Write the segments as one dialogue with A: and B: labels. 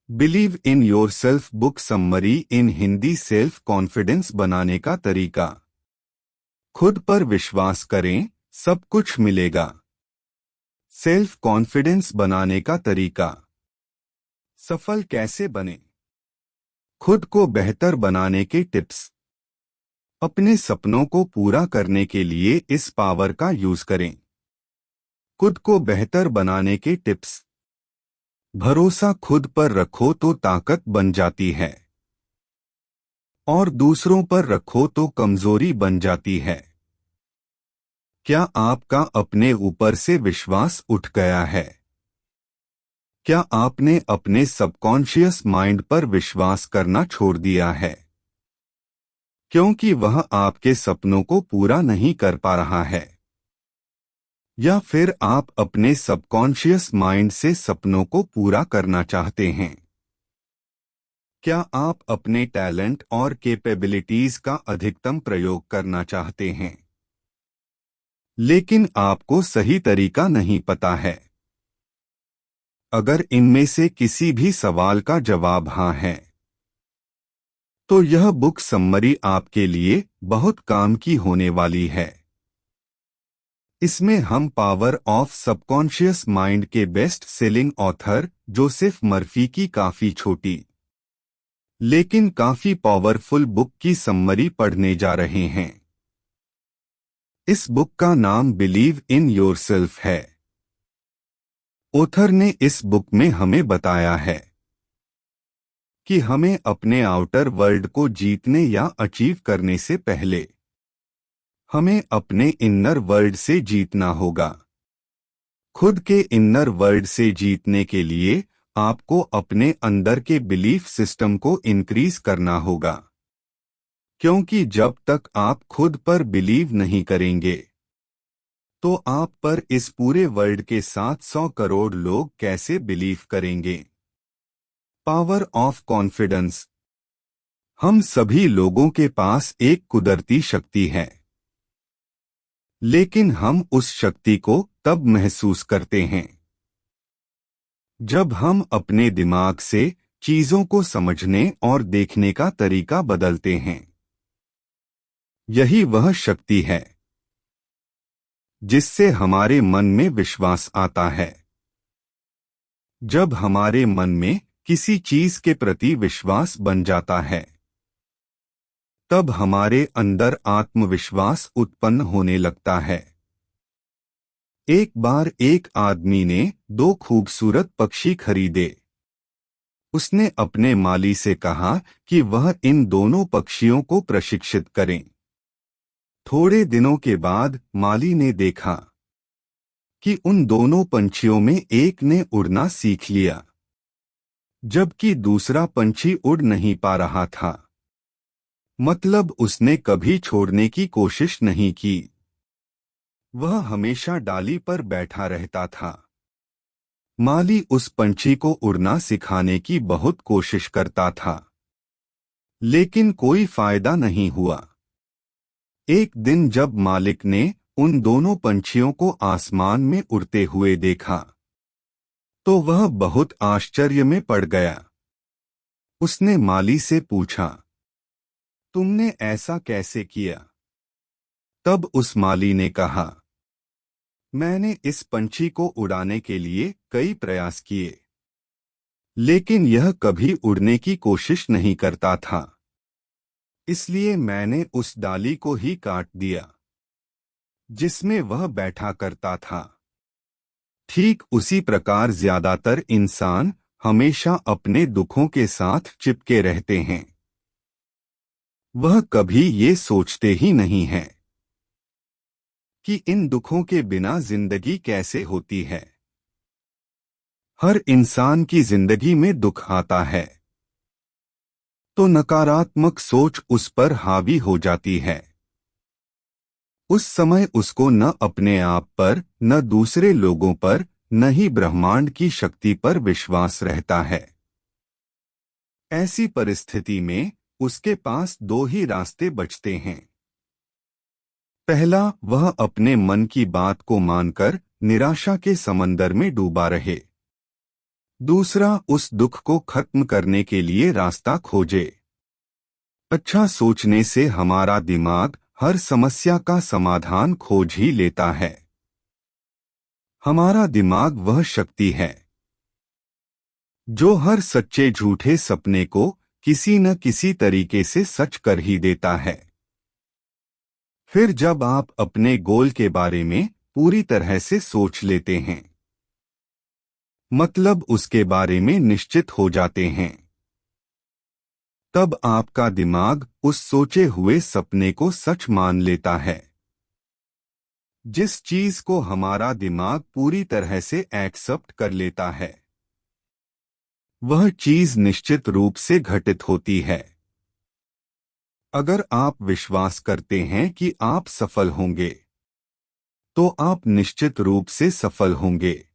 A: Believe in yourself book summary in Hindi. Self confidence बनाने का तरीका। खुद पर विश्वास करें, सब कुछ मिलेगा। सेल्फ कॉन्फिडेंस बनाने का तरीका। सफल कैसे बने? खुद को बेहतर बनाने के टिप्स। अपने सपनों को पूरा करने के लिए इस पावर का यूज करें। खुद को बेहतर बनाने के टिप्स। भरोसा खुद पर रखो तो ताकत बन जाती है, और दूसरों पर रखो तो कमजोरी बन जाती है। क्या आपका अपने ऊपर से विश्वास उठ गया है? क्या आपने अपने सबकॉन्शियस माइंड पर विश्वास करना छोड़ दिया है, क्योंकि वह आपके सपनों को पूरा नहीं कर पा रहा है? या फिर आप अपने सबकॉन्शियस माइंड से सपनों को पूरा करना चाहते हैं? क्या आप अपने टैलेंट और कैपेबिलिटीज का अधिकतम प्रयोग करना चाहते हैं, लेकिन आपको सही तरीका नहीं पता है? अगर इनमें से किसी भी सवाल का जवाब हाँ है, तो यह बुक समरी आपके लिए बहुत काम की होने वाली है। इसमें हम पावर ऑफ सबकॉन्शियस माइंड के best selling author Joseph Murphy की काफी छोटी लेकिन काफी पावरफुल बुक की समरी पढ़ने जा रहे हैं। इस बुक का नाम बिलीव इन योरसेल्फ है। ऑथर ने इस बुक में हमें बताया है कि हमें अपने आउटर वर्ल्ड को जीतने या अचीव करने से पहले हमें अपने इनर वर्ल्ड से जीतना होगा। खुद के इनर वर्ल्ड से जीतने के लिए आपको अपने अंदर के बिलीफ सिस्टम को इंक्रीज करना होगा, क्योंकि जब तक आप खुद पर बिलीव नहीं करेंगे तो आप पर इस पूरे वर्ल्ड के 700 करोड़ लोग कैसे बिलीव करेंगे? Power of confidence. हम सभी लोगों के पास एक कुदरती शक्ति है, लेकिन हम उस शक्ति को तब महसूस करते हैं जब हम अपने दिमाग से चीजों को समझने और देखने का तरीका बदलते हैं। यही वह शक्ति है जिससे हमारे मन में विश्वास आता है। जब हमारे मन में किसी चीज के प्रति विश्वास बन जाता है, तब हमारे अंदर आत्मविश्वास उत्पन्न होने लगता है। एक बार एक आदमी ने 2 खूबसूरत पक्षी खरीदे। उसने अपने माली से कहा कि वह इन दोनों पक्षियों को प्रशिक्षित करें। थोड़े दिनों के बाद माली ने देखा कि उन दोनों पंछियों में एक ने उड़ना सीख लिया, जबकि दूसरा पंछी उड़ नहीं पा रहा था। मतलब उसने कभी छोड़ने की कोशिश नहीं की। वह हमेशा डाली पर बैठा रहता था। माली उस पंछी को उड़ना सिखाने की बहुत कोशिश करता था, लेकिन कोई फायदा नहीं हुआ। एक दिन जब मालिक ने उन दोनों पंछियों को आसमान में उड़ते हुए देखा, तो वह बहुत आश्चर्य में पड़ गया। उसने माली से पूछा, तुमने ऐसा कैसे किया? तब उस माली ने कहा, मैंने इस पंछी को उड़ाने के लिए कई प्रयास किए, लेकिन यह कभी उड़ने की कोशिश नहीं करता था। इसलिए मैंने उस डाली को ही काट दिया जिसमें वह बैठा करता था। ठीक उसी प्रकार ज्यादातर इंसान हमेशा अपने दुखों के साथ चिपके रहते हैं। वह कभी ये सोचते ही नहीं हैं कि इन दुखों के बिना जिंदगी कैसे होती है। हर इंसान की जिंदगी में दुख आता है तो नकारात्मक सोच उस पर हावी हो जाती है। उस समय उसको न अपने आप पर, न दूसरे लोगों पर, न ही ब्रह्मांड की शक्ति पर विश्वास रहता है। ऐसी परिस्थिति में उसके पास 2 ही रास्ते बचते हैं। पहला, वह अपने मन की बात को मानकर निराशा के समंदर में डूबा रहे। दूसरा, उस दुख को खत्म करने के लिए रास्ता खोजे। अच्छा सोचने से हमारा दिमाग हर समस्या का समाधान खोज ही लेता है। हमारा दिमाग वह शक्ति है जो हर सच्चे झूठे सपने को किसी न किसी तरीके से सच कर ही देता है। फिर जब आप अपने गोल के बारे में पूरी तरह से सोच लेते हैं, मतलब उसके बारे में निश्चित हो जाते हैं, तब आपका दिमाग उस सोचे हुए सपने को सच मान लेता है। जिस चीज को हमारा दिमाग पूरी तरह से एक्सेप्ट कर लेता है, वह चीज निश्चित रूप से घटित होती है। अगर आप विश्वास करते हैं कि आप सफल होंगे, तो आप निश्चित रूप से सफल होंगे।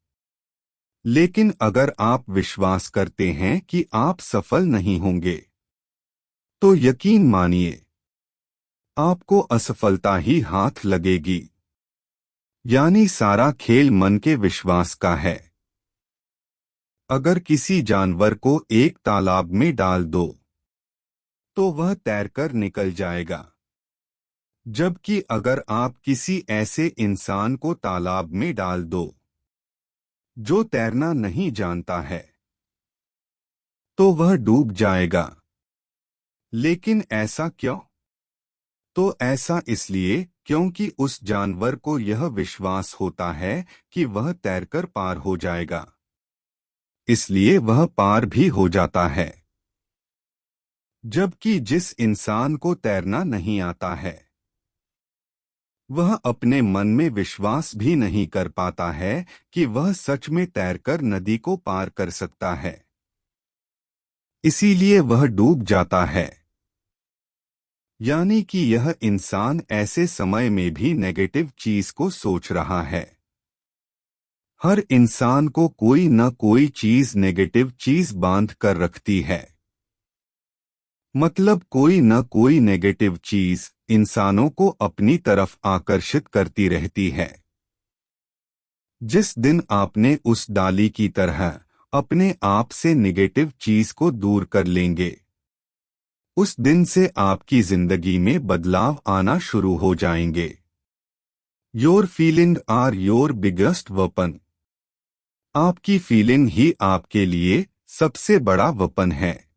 A: लेकिन अगर आप विश्वास करते हैं कि आप सफल नहीं होंगे, तो यकीन मानिए, आपको असफलता ही हाथ लगेगी। यानी सारा खेल मन के विश्वास का है। अगर किसी जानवर को एक तालाब में डाल दो, तो वह तैरकर निकल जाएगा। जबकि अगर आप किसी ऐसे इंसान को तालाब में डाल दो जो तैरना नहीं जानता है, तो वह डूब जाएगा। लेकिन ऐसा क्यों? तो ऐसा इसलिए क्योंकि उस जानवर को यह विश्वास होता है कि वह तैरकर पार हो जाएगा। इसलिए वह पार भी हो जाता है। जबकि जिस इंसान को तैरना नहीं आता है, वह अपने मन में विश्वास भी नहीं कर पाता है कि वह सच में तैरकर नदी को पार कर सकता है। इसीलिए वह डूब जाता है। यानी कि यह इंसान ऐसे समय में भी नेगेटिव चीज को सोच रहा है। हर इंसान को कोई न कोई चीज नेगेटिव चीज बांध कर रखती है। मतलब कोई न कोई नेगेटिव चीज इंसानों को अपनी तरफ आकर्षित करती रहती है। जिस दिन आपने उस डाली की तरह अपने आप से नेगेटिव चीज को दूर कर लेंगे, उस दिन से आपकी जिंदगी में बदलाव आना शुरू हो जाएंगे। Your feeling are your biggest weapon. आपकी फीलिंग ही आपके लिए सबसे बड़ा वेपन है।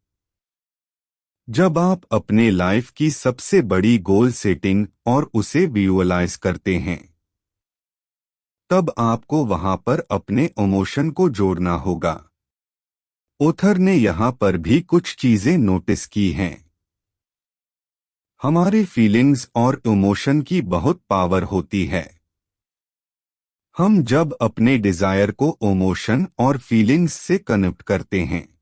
A: जब आप अपने लाइफ की सबसे बड़ी गोल सेटिंग और उसे विजुअलाइज करते हैं, तब आपको वहां पर अपने इमोशन को जोड़ना होगा। ऑथर ने यहां पर भी कुछ चीजें नोटिस की हैं। हमारे फीलिंग्स और इमोशन की बहुत पावर होती है। हम जब अपने डिजायर को इमोशन और फीलिंग्स से कनेक्ट करते हैं,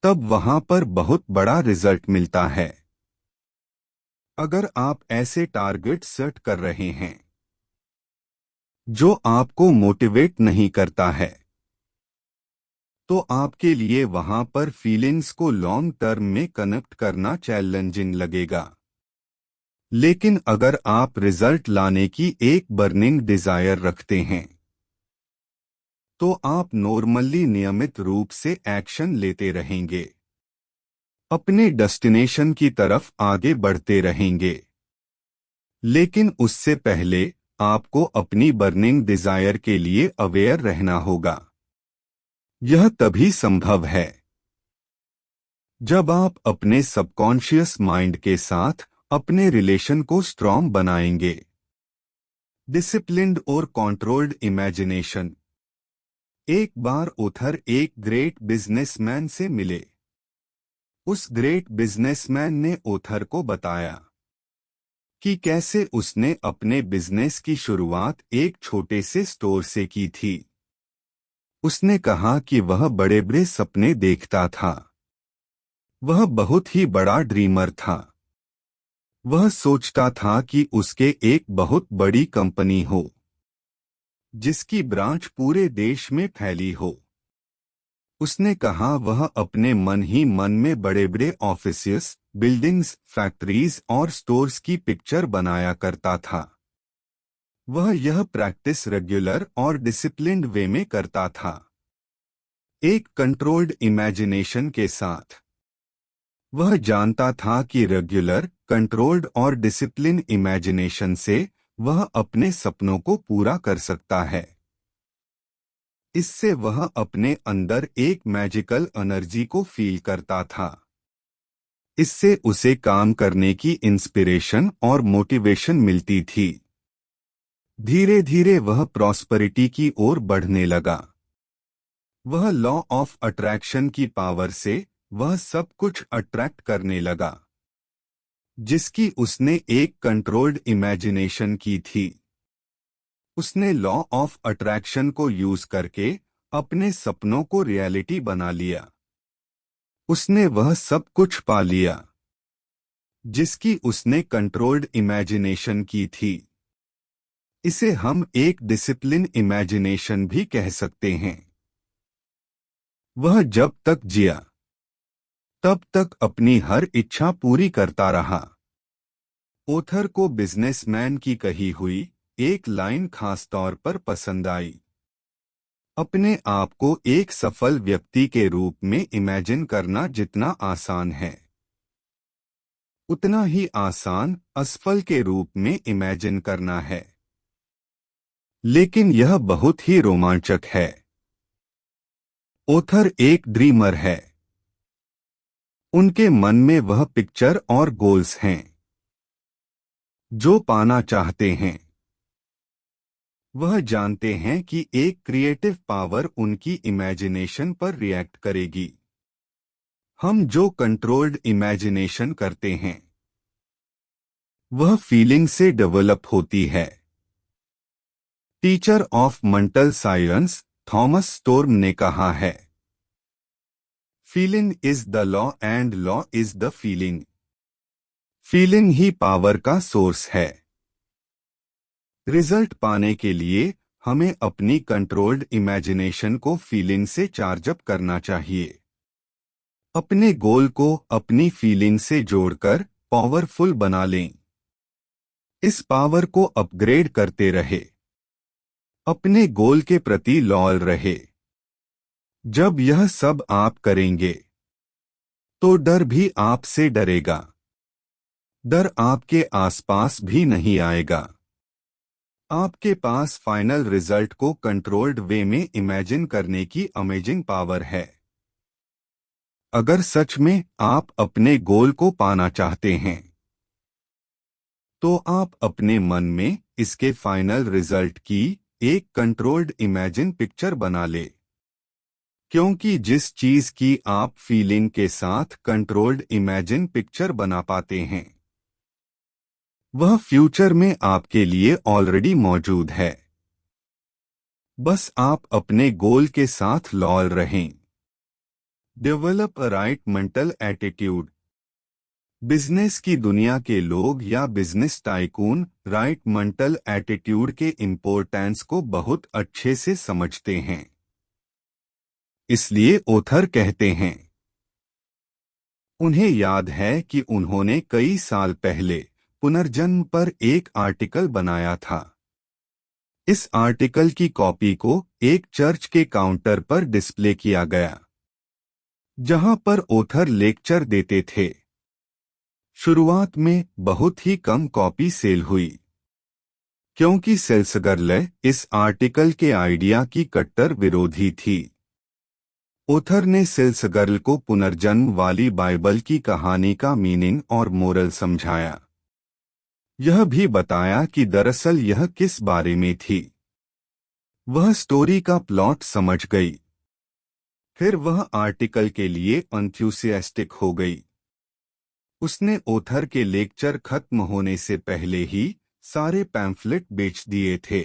A: तब वहां पर बहुत बड़ा रिजल्ट मिलता है। अगर आप ऐसे टारगेट सेट कर रहे हैं जो आपको मोटिवेट नहीं करता है, तो आपके लिए वहां पर फीलिंग्स को लॉन्ग टर्म में कनेक्ट करना चैलेंजिंग लगेगा। लेकिन अगर आप रिजल्ट लाने की एक बर्निंग डिजायर रखते हैं, तो आप नॉर्मली नियमित रूप से एक्शन लेते रहेंगे, अपने डेस्टिनेशन की तरफ आगे बढ़ते रहेंगे। लेकिन उससे पहले आपको अपनी बर्निंग डिजायर के लिए अवेयर रहना होगा। यह तभी संभव है जब आप अपने सबकॉन्शियस माइंड के साथ अपने रिलेशन को स्ट्रॉन्ग बनाएंगे। डिसिप्लिन्ड और कंट्रोल्ड इमेजिनेशन। एक बार ऑथर एक ग्रेट बिजनेसमैन से मिले। उस ग्रेट बिजनेसमैन ने ऑथर को बताया कि कैसे उसने अपने बिजनेस की शुरुआत एक छोटे से स्टोर से की थी। उसने कहा कि वह बड़े बड़े सपने देखता था। वह बहुत ही बड़ा ड्रीमर था। वह सोचता था कि उसके एक बहुत बड़ी कंपनी हो, जिसकी ब्रांच पूरे देश में फैली हो। उसने कहा वह अपने मन ही मन में बड़े बड़े ऑफिसेस, बिल्डिंग्स, फैक्ट्रीज और स्टोर्स की पिक्चर बनाया करता था। वह यह प्रैक्टिस रेगुलर और डिसिप्लिन्ड वे में करता था। एक कंट्रोल्ड इमेजिनेशन के साथ। वह जानता था कि रेगुलर, कंट्रोल्ड और डिसिप्लिन इमेजिनेशन से वह अपने सपनों को पूरा कर सकता है। इससे वह अपने अंदर एक मैजिकल एनर्जी को फील करता था। इससे उसे काम करने की इंस्पिरेशन और मोटिवेशन मिलती थी। धीरे धीरे वह प्रॉस्पेरिटी की ओर बढ़ने लगा। वह लॉ ऑफ अट्रैक्शन की पावर से वह सब कुछ अट्रैक्ट करने लगा जिसकी उसने एक कंट्रोल्ड इमेजिनेशन की थी। उसने लॉ ऑफ अट्रैक्शन को यूज करके अपने सपनों को रियलिटी बना लिया। उसने वह सब कुछ पा लिया जिसकी उसने कंट्रोल्ड इमेजिनेशन की थी। इसे हम एक डिसिप्लिन इमेजिनेशन भी कह सकते हैं। वह जब तक जिया तब तक अपनी हर इच्छा पूरी करता रहा। ओथर को बिजनेसमैन की कही हुई एक लाइन खास तौर पर पसंद आई। अपने आप को एक सफल व्यक्ति के रूप में इमेजिन करना जितना आसान है, उतना ही आसान असफल के रूप में इमेजिन करना है। लेकिन यह बहुत ही रोमांचक है। ओथर एक ड्रीमर है। उनके मन में वह पिक्चर और गोल्स हैं जो पाना चाहते हैं। वह जानते हैं कि एक क्रिएटिव पावर उनकी इमेजिनेशन पर रिएक्ट करेगी। हम जो कंट्रोल्ड इमेजिनेशन करते हैं वह फीलिंग से डेवलप होती है। Teacher of mental science Thomas storm ने कहा है, feeling is the law and law is the feeling. Feeling he power का सोर्स है। रिजल्ट पाने के लिए हमें अपनी कंट्रोल्ड इमेजिनेशन को फीलिंग से चार्ज अप करना चाहिए। अपने गोल को अपनी फीलिंग से जोड़कर पावरफुल बना लें। इस पावर को अपग्रेड करते रहे। अपने गोल के प्रति लॉयल रहे। जब यह सब आप करेंगे तो डर भी आपसे डरेगा। डर आपके आसपास भी नहीं आएगा। आपके पास फाइनल रिजल्ट को कंट्रोल्ड वे में इमेजिन करने की अमेजिंग पावर है। अगर सच में आप अपने गोल को पाना चाहते हैं तो आप अपने मन में इसके फाइनल रिजल्ट की एक कंट्रोल्ड इमेजिन पिक्चर बना ले। क्योंकि जिस चीज की आप फीलिंग के साथ कंट्रोल्ड इमेजिन पिक्चर बना पाते हैं वह फ्यूचर में आपके लिए ऑलरेडी मौजूद है। बस आप अपने गोल के साथ लॉयल रहें। Develop a right mental attitude. Business की दुनिया के लोग या business tycoon right mental attitude के इम्पोर्टेंस को बहुत अच्छे से समझते हैं। इसलिए ओथर कहते हैं, उन्हें याद है कि उन्होंने कई साल पहले पुनर्जन्म पर एक आर्टिकल बनाया था। इस आर्टिकल की कॉपी को एक चर्च के काउंटर पर डिस्प्ले किया गया जहां पर ओथर लेक्चर देते थे। शुरुआत में बहुत ही कम कॉपी सेल हुई क्योंकि सेल्सगर्ल इस आर्टिकल के आइडिया की कट्टर विरोधी थी। ओथर ने सेल्सगर्ल को पुनर्जन्म वाली बाइबल की कहानी का मीनिंग और मोरल समझाया। यह भी बताया कि दरअसल यह किस बारे में थी। वह स्टोरी का प्लॉट समझ गई। फिर वह आर्टिकल के लिए एंथुसियास्टिक हो गई। उसने ओथर के लेक्चर खत्म होने से पहले ही सारे पैम्फलेट बेच दिए थे।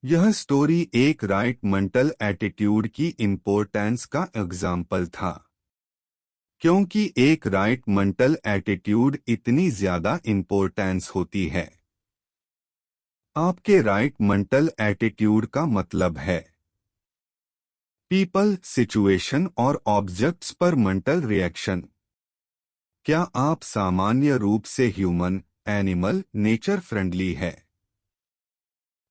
A: यह स्टोरी एक राइट मेंटल एटीट्यूड की इम्पोर्टेंस का एग्जाम्पल था। क्योंकि एक राइट मेंटल एटीट्यूड इतनी ज्यादा इम्पोर्टेंस होती है। आपके राइट मेंटल एटीट्यूड का मतलब है पीपल, सिचुएशन और ऑब्जेक्ट्स पर मेंटल रिएक्शन। क्या आप सामान्य रूप से ह्यूमन, एनिमल, नेचर फ्रेंडली है?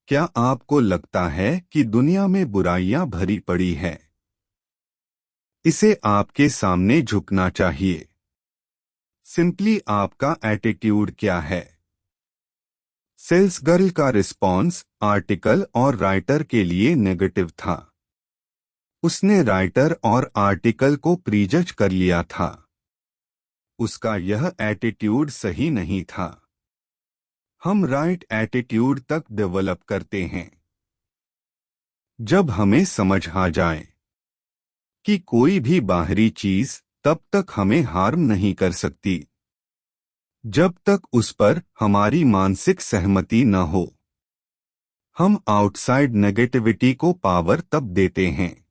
A: क्या आपको लगता है कि दुनिया में बुराइयां भरी पड़ी है? इसे आपके सामने झुकना चाहिए। सिंपली आपका एटीट्यूड क्या है। सेल्स गर्ल का रिस्पॉन्स आर्टिकल और राइटर के लिए नेगेटिव था। उसने राइटर और आर्टिकल को प्रीजज कर लिया था। उसका यह एटीट्यूड सही नहीं था। हम राइट एटीट्यूड तक डेवलप करते हैं जब हमें समझ आ जाए कि कोई भी बाहरी चीज तब तक हमें हार्म नहीं कर सकती जब तक उस पर हमारी मानसिक सहमति न हो। हम आउटसाइड नेगेटिविटी को पावर तब देते हैं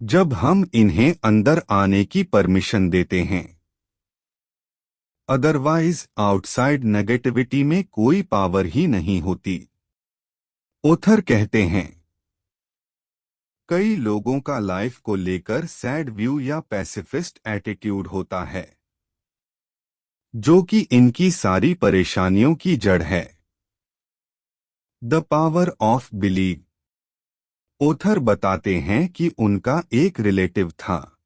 A: जब हम इन्हें अंदर आने की परमिशन देते हैं। अदरवाइज आउटसाइड नेगेटिविटी में कोई पावर ही नहीं होती। ओथर कहते हैं, कई लोगों का लाइफ को लेकर सैड व्यू या पैसिफिस्ट एटीट्यूड होता है जो कि इनकी सारी परेशानियों की जड़ है। The power of believe. Other बताते हैं कि उनका एक रिलेटिव था।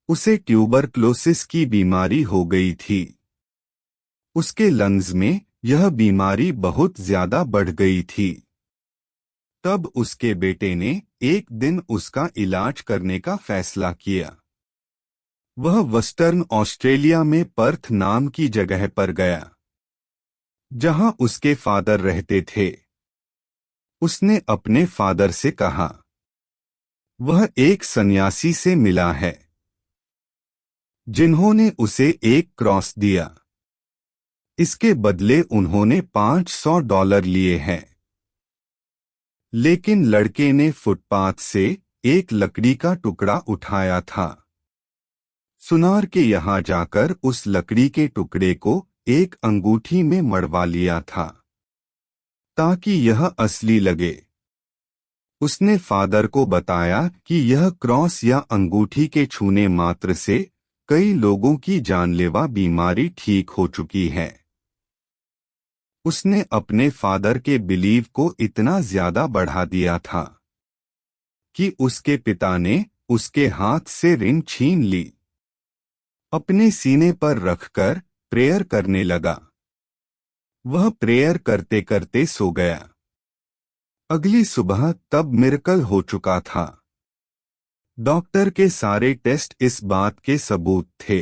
A: उसे ट्यूबरक्लोसिस की बीमारी हो गई थी। उसके लंग्स में यह बीमारी बहुत ज्यादा बढ़ गई थी। तब उसके बेटे ने एक दिन उसका इलाज करने का फैसला किया। वह वेस्टर्न ऑस्ट्रेलिया में पर्थ नाम की जगह पर गया जहां उसके फादर रहते थे। उसने अपने फादर से कहा, वह एक सन्यासी से मिला है जिन्होंने उसे एक क्रॉस दिया। इसके बदले उन्होंने $500 लिए हैं। लेकिन लड़के ने फुटपाथ से एक लकड़ी का टुकड़ा उठाया था। सुनार के यहां जाकर उस लकड़ी के टुकड़े को एक अंगूठी में मड़वा लिया था ताकि यह असली लगे। उसने फादर को बताया कि यह क्रॉस या अंगूठी के छूने मात्र से कई लोगों की जानलेवा बीमारी ठीक हो चुकी है। उसने अपने फादर के बिलीव को इतना ज्यादा बढ़ा दिया था कि उसके पिता ने उसके हाथ से रिंग छीन ली, अपने सीने पर रखकर प्रेयर करने लगा। वह प्रेयर करते करते सो गया। अगली सुबह तब मिरेकल हो चुका था। डॉक्टर के सारे टेस्ट इस बात के सबूत थे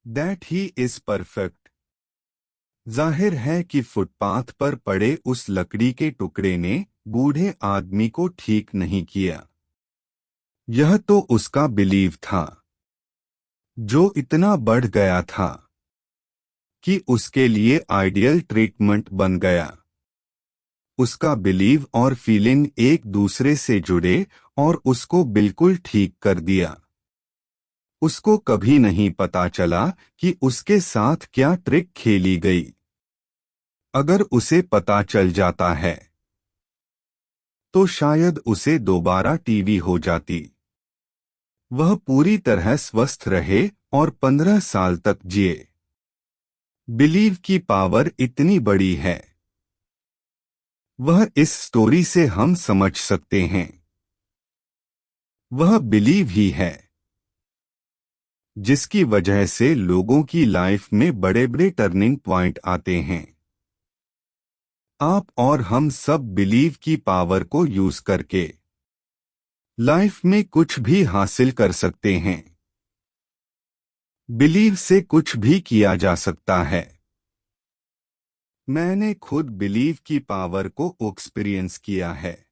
A: दैट ही इज परफेक्ट। जाहिर है कि फुटपाथ पर पड़े उस लकड़ी के टुकड़े ने बूढ़े आदमी को ठीक नहीं किया। यह तो उसका बिलीव था जो इतना बढ़ गया था कि उसके लिए आइडियल ट्रीटमेंट बन गया। उसका बिलीव और फीलिंग एक दूसरे से जुड़े और उसको बिल्कुल ठीक कर दिया। उसको कभी नहीं पता चला कि उसके साथ क्या ट्रिक खेली गई। अगर उसे पता चल जाता है तो शायद उसे दोबारा टीबी हो जाती। वह पूरी तरह स्वस्थ रहे और 15 साल तक जिए। बिलीव की पावर इतनी बड़ी है। वह इस स्टोरी से हम समझ सकते हैं। वह बिलीव ही है जिसकी वजह से लोगों की लाइफ में बड़े बड़े टर्निंग पॉइंट आते हैं। आप और हम सब बिलीव की पावर को यूज करके लाइफ में कुछ भी हासिल कर सकते हैं। बिलीव से कुछ भी किया जा सकता है। मैंने खुद बिलीव की पावर को एक्सपीरियंस किया है।